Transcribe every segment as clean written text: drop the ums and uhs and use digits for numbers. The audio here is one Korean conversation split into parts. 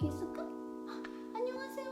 여기 있을까? 안녕하세요.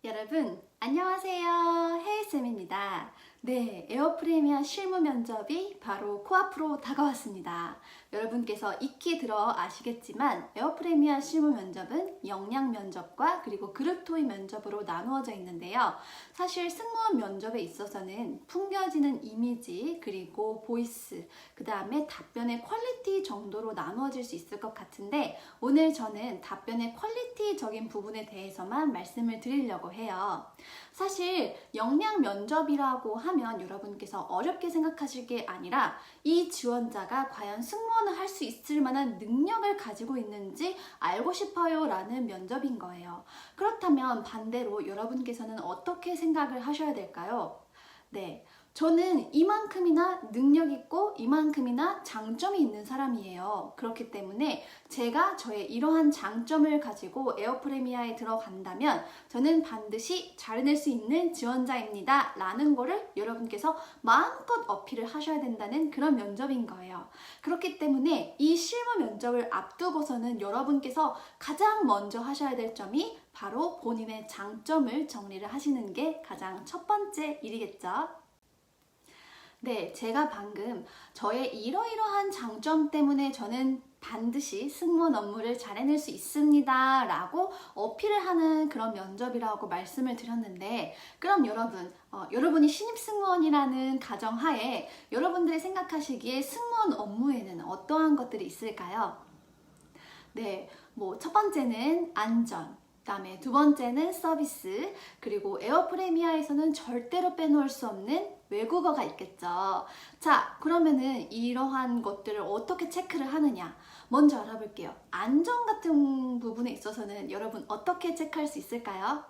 여러분 안녕하세요. 혜혜쌤입니다. 네, 에어프레미아 실무 면접이 바로 코앞으로 다가왔습니다. 여러분께서 익히 들어 아시겠지만 에어프레미아 실무 면접은 역량 면접과 그리고 그룹 토익 면접으로 나누어져 있는데요. 사실 승무원 면접에 있어서는 풍겨지는 이미지 그리고 보이스 그 다음에 답변의 퀄리티 정도로 나누어질 수 있을 것 같은데 오늘 저는 답변의 퀄리티적인 부분에 대해서만 말씀을 드리려고 해요. 사실 역량 면접이라고 하면 여러분께서 어렵게 생각하실 게 아니라 이 지원자가 과연 승무원을 할 수 있을 만한 능력을 가지고 있는지 알고 싶어요 라는 면접인 거예요. 그렇다면 반대로 여러분께서는 어떻게 생각을 하셔야 될까요? 네, 저는 이만큼이나 능력 있고 이만큼이나 장점이 있는 사람이에요. 그렇기 때문에 제가 저의 이러한 장점을 가지고 에어프레미아에 들어간다면 저는 반드시 잘해낼 수 있는 지원자입니다 라는 거를 여러분께서 마음껏 어필을 하셔야 된다는 그런 면접인 거예요. 그렇기 때문에 이 실무 면접을 앞두고서는 여러분께서 가장 먼저 하셔야 될 점이 바로 본인의 장점을 정리를 하시는 게 가장 첫 번째 일이겠죠. 네, 제가 방금 저의 이러이러한 장점 때문에 저는 반드시 승무원 업무를 잘 해낼 수 있습니다 라고 어필을 하는 그런 면접이라고 말씀을 드렸는데 그럼 여러분이 신입 승무원이라는 가정하에 여러분들이 생각하시기에 승무원 업무에는 어떠한 것들이 있을까요? 네, 첫 번째는 안전, 그다음에 두 번째는 서비스, 그리고 에어프레미아에서는 절대로 빼놓을 수 없는 외국어가 있겠죠. 자, 그러면은 이러한 것들을 어떻게 체크를 하느냐? 먼저 알아볼게요. 안전 같은 부분에 있어서는 여러분 어떻게 체크할 수 있을까요?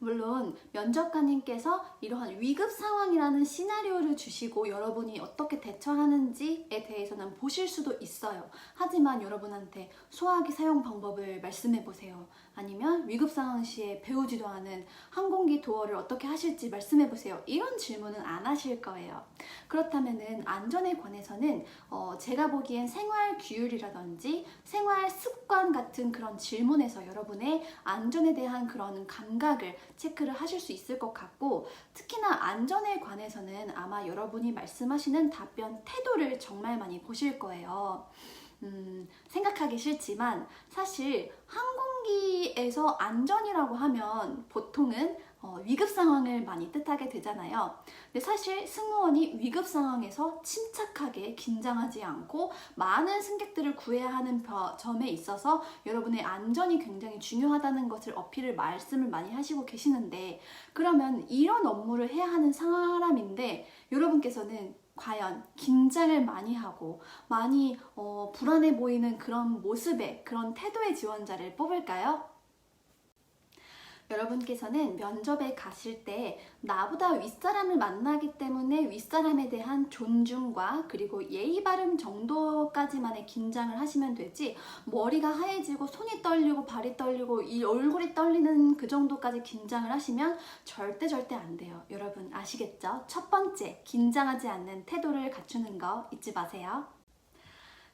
물론 면접관님께서 이러한 위급 상황이라는 시나리오를 주시고 여러분이 어떻게 대처하는지에 대해서는 보실 수도 있어요. 하지만 여러분한테 소화기 사용 방법을 말씀해 보세요. 아니면 위급 상황 시에 배우지도 않은 항공기 도어를 어떻게 하실지 말씀해 보세요. 이런 질문은 안 하실 거예요. 그렇다면은 안전에 관해서는 제가 보기엔 생활 규율이라든지 생활 습관 같은 그런 질문에서 여러분의 안전에 대한 그런 감각을 체크를 하실 수 있을 것 같고 특히나 안전에 관해서는 아마 여러분이 말씀하시는 답변 태도를 정말 많이 보실 거예요. 생각하기 싫지만 사실 항공기에서 안전이라고 하면 보통은 위급 상황을 많이 뜻하게 되잖아요. 근데 사실 승무원이 위급 상황에서 침착하게 긴장하지 않고 많은 승객들을 구해야 하는 점에 있어서 여러분의 안전이 굉장히 중요하다는 것을 말씀을 많이 하시고 계시는데 그러면 이런 업무를 해야 하는 사람인데 여러분께서는 과연 긴장을 많이 하고 많이 불안해 보이는 그런 모습의 그런 태도의 지원자를 뽑을까요? 여러분께서는 면접에 가실 때 나보다 윗사람을 만나기 때문에 윗사람에 대한 존중과 그리고 예의 바름 정도까지만의 긴장을 하시면 되지 머리가 하얘지고 손이 떨리고 발이 떨리고 이 얼굴이 떨리는 그 정도까지 긴장을 하시면 절대 안 돼요. 여러분 아시겠죠? 첫 번째, 긴장하지 않는 태도를 갖추는 거 잊지 마세요.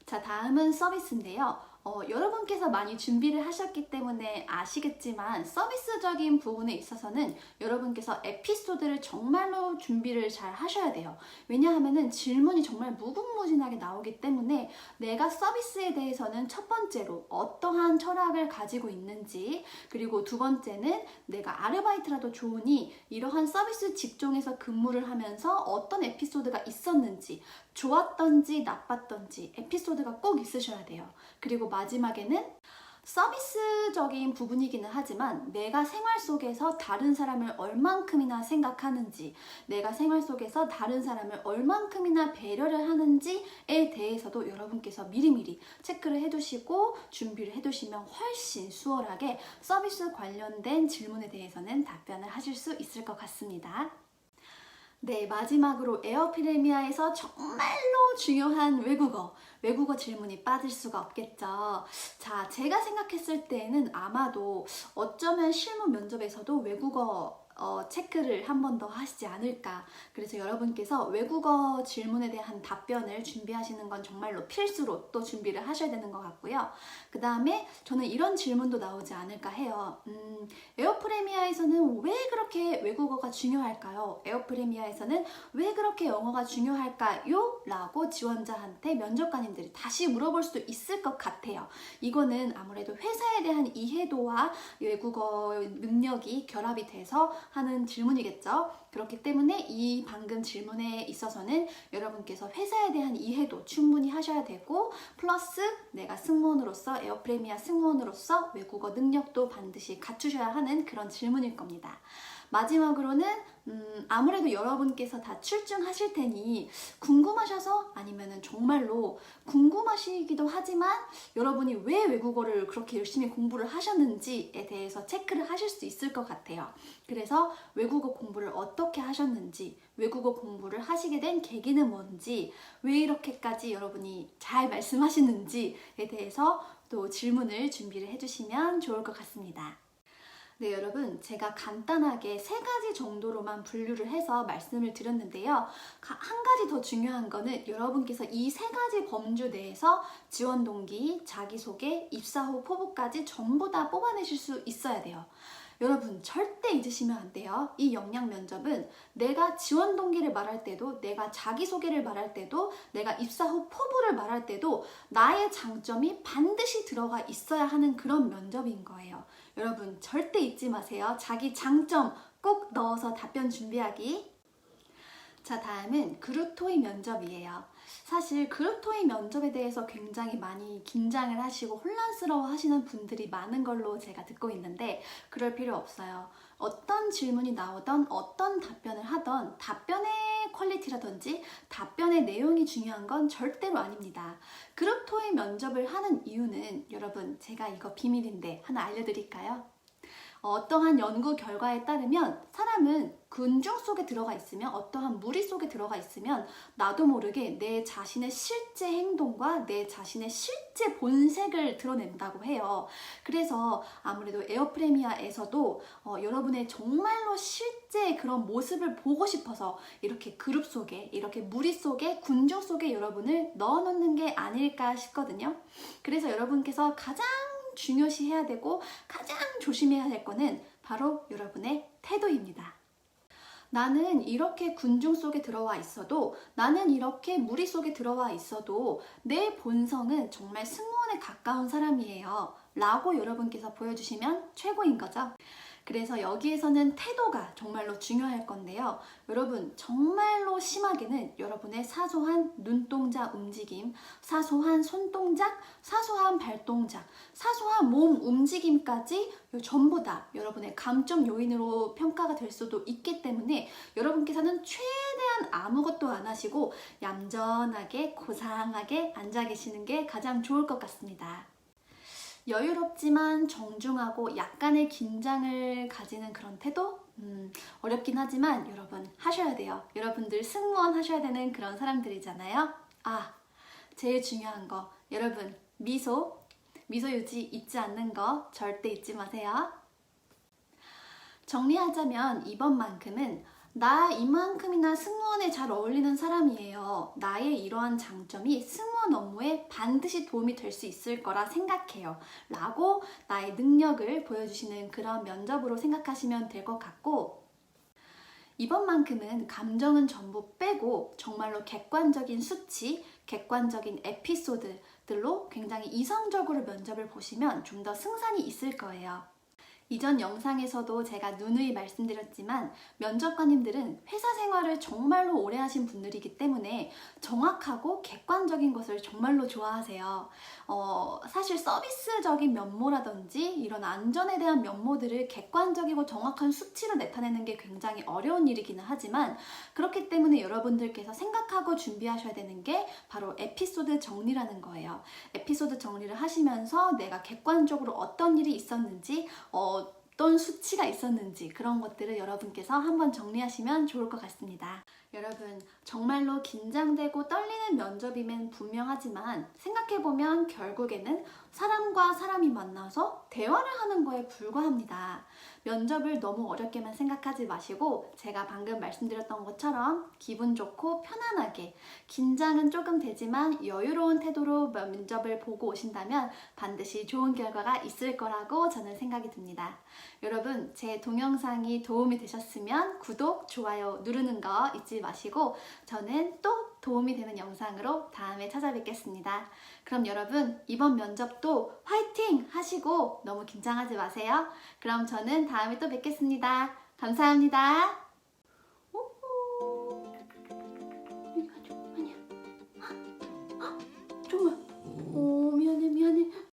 자, 다음은 서비스인데요. 여러분께서 많이 준비를 하셨기 때문에 아시겠지만 서비스적인 부분에 있어서는 여러분께서 에피소드를 정말로 준비를 잘 하셔야 돼요. 왜냐하면은 질문이 정말 무궁무진하게 나오기 때문에 내가 서비스에 대해서는 첫 번째로 어떠한 철학을 가지고 있는지 그리고 두 번째는 내가 아르바이트라도 좋으니 이러한 서비스 직종에서 근무를 하면서 어떤 에피소드가 있었는지 좋았던지 나빴던지 에피소드가 꼭 있으셔야 돼요. 그리고 마지막에는 서비스적인 부분이기는 하지만 내가 생활 속에서 다른 사람을 얼만큼이나 생각하는지 내가 생활 속에서 다른 사람을 얼만큼이나 배려를 하는지에 대해서도 여러분께서 미리미리 체크를 해두시고 준비를 해두시면 훨씬 수월하게 서비스 관련된 질문에 대해서는 답변을 하실 수 있을 것 같습니다. 네, 마지막으로 에어프레미아에서 정말로 중요한 외국어 질문이 빠질 수가 없겠죠. 자, 제가 생각했을 때는 아마도 어쩌면 실무 면접에서도 외국어 체크를 한 번 더 하시지 않을까. 그래서 여러분께서 외국어 질문에 대한 답변을 준비하시는 건 정말로 필수로 또 준비를 하셔야 되는 것 같고요. 그 다음에 저는 이런 질문도 나오지 않을까 해요. 에어프레미아에서는 왜 그렇게 외국어가 중요할까요? 에어프레미아에서는 왜 그렇게 영어가 중요할까요? 라고 지원자한테 면접관님들이 다시 물어볼 수도 있을 것 같아요. 이거는 아무래도 회사에 대한 이해도와 외국어 능력이 결합이 돼서 하는 질문이겠죠. 그렇기 때문에 이 방금 질문에 있어서는 여러분께서 회사에 대한 이해도 충분히 하셔야 되고, 플러스 내가 승무원으로서, 에어프레미아 승무원으로서 외국어 능력도 반드시 갖추셔야 하는 그런 질문일 겁니다. 마지막으로는 아무래도 여러분께서 다 출중하실 테니 궁금하셔서, 아니면은 정말로 궁금하시기도 하지만 여러분이 왜 외국어를 그렇게 열심히 공부를 하셨는지에 대해서 체크를 하실 수 있을 것 같아요. 그래서 외국어 공부를 어떻게 하셨는지, 외국어 공부를 하시게 된 계기는 뭔지, 왜 이렇게까지 여러분이 잘 말씀하시는지에 대해서 또 질문을 준비를 해주시면 좋을 것 같습니다. 네, 여러분, 제가 간단하게 3가지 정도로만 분류를 해서 말씀을 드렸는데요. 한 가지 더 중요한 거는 여러분께서 이 3가지 범주 내에서 지원 동기, 자기소개, 입사 후 포부까지 전부 다 뽑아내실 수 있어야 돼요. 여러분, 절대 잊으시면 안 돼요. 이 역량 면접은 내가 지원 동기를 말할 때도, 내가 자기소개를 말할 때도, 내가 입사 후 포부를 말할 때도 나의 장점이 반드시 들어가 있어야 하는 그런 면접인 거예요. 여러분, 절대 잊지 마세요. 자기 장점 꼭 넣어서 답변 준비하기. 자, 다음은 그룹 토익 면접이에요. 사실 그룹 토익 면접에 대해서 굉장히 많이 긴장을 하시고 혼란스러워 하시는 분들이 많은 걸로 제가 듣고 있는데, 그럴 필요 없어요. 어떤 질문이 나오던, 어떤 답변을 하던, 답변의 퀄리티라든지 답변의 내용이 중요한 건 절대로 아닙니다. 그룹 토익 면접을 하는 이유는, 여러분, 제가 이거 비밀인데 하나 알려드릴까요? 어떠한 연구 결과에 따르면 사람은 군중 속에 들어가 있으면, 어떠한 무리 속에 들어가 있으면 나도 모르게 내 자신의 실제 행동과 내 자신의 실제 본색을 드러낸다고 해요. 그래서 아무래도 에어프레미아에서도 여러분의 정말로 실제 그런 모습을 보고 싶어서 이렇게 그룹 속에, 이렇게 무리 속에, 군중 속에 여러분을 넣어놓는 게 아닐까 싶거든요. 그래서 여러분께서 가장 중요시해야 되고 가장 조심해야 할 거는 바로 여러분의 태도입니다. 나는 이렇게 군중 속에 들어와 있어도, 나는 이렇게 무리 속에 들어와 있어도 내 본성은 정말 승무원에 가까운 사람이에요 라고 여러분께서 보여주시면 최고인 거죠. 그래서 여기에서는 태도가 정말로 중요할 건데요. 여러분, 정말로 심하게는 여러분의 사소한 눈동자 움직임, 사소한 손동작, 사소한 발동작, 사소한 몸 움직임까지 전부 다 여러분의 감점 요인으로 평가가 될 수도 있기 때문에 여러분께서는 최대한 아무것도 안 하시고 얌전하게 고상하게 앉아 계시는 게 가장 좋을 것 같습니다. 여유롭지만 정중하고 약간의 긴장을 가지는 그런 태도? 어렵긴 하지만 여러분 하셔야 돼요. 여러분들 승무원 하셔야 되는 그런 사람들이잖아요. 제일 중요한 거, 여러분 미소 유지 잊지 않는 거 절대 잊지 마세요. 정리하자면 이번만큼은 나 이만큼이나 승무원에 잘 어울리는 사람이에요. 나의 이러한 장점이 승무원 업무에 반드시 도움이 될 수 있을 거라 생각해요 라고 나의 능력을 보여주시는 그런 면접으로 생각하시면 될 것 같고, 이번만큼은 감정은 전부 빼고 정말로 객관적인 수치, 객관적인 에피소드들로 굉장히 이성적으로 면접을 보시면 좀 더 승산이 있을 거예요. 이전 영상에서도 제가 누누이 말씀드렸지만 면접관님들은 회사 생활을 정말로 오래 하신 분들이기 때문에 정확하고 객관적인 것을 정말로 좋아하세요. 사실 서비스적인 면모라든지 이런 안전에 대한 면모들을 객관적이고 정확한 수치로 나타내는 게 굉장히 어려운 일이기는 하지만, 그렇기 때문에 여러분들께서 생각하고 준비하셔야 되는 게 바로 에피소드 정리라는 거예요. 에피소드 정리를 하시면서 내가 객관적으로 어떤 일이 있었는지, 어떤 수치가 있었는지 그런 것들을 여러분께서 한번 정리하시면 좋을 것 같습니다. 여러분, 정말로 긴장되고 떨리는 면접이면 분명하지만 생각해보면 결국에는 사람과 사람이 만나서 대화를 하는 거에 불과합니다. 면접을 너무 어렵게만 생각하지 마시고 제가 방금 말씀드렸던 것처럼 기분 좋고 편안하게 긴장은 조금 되지만 여유로운 태도로 면접을 보고 오신다면 반드시 좋은 결과가 있을 거라고 저는 생각이 듭니다. 여러분, 제 동영상이 도움이 되셨으면 구독, 좋아요 누르는 거 잊지 마시고 저는 또 도움이 되는 영상으로 다음에 찾아뵙겠습니다. 그럼 여러분, 이번 면접도 화이팅 하시고 너무 긴장하지 마세요. 그럼 저는 다음에 또 뵙겠습니다. 감사합니다.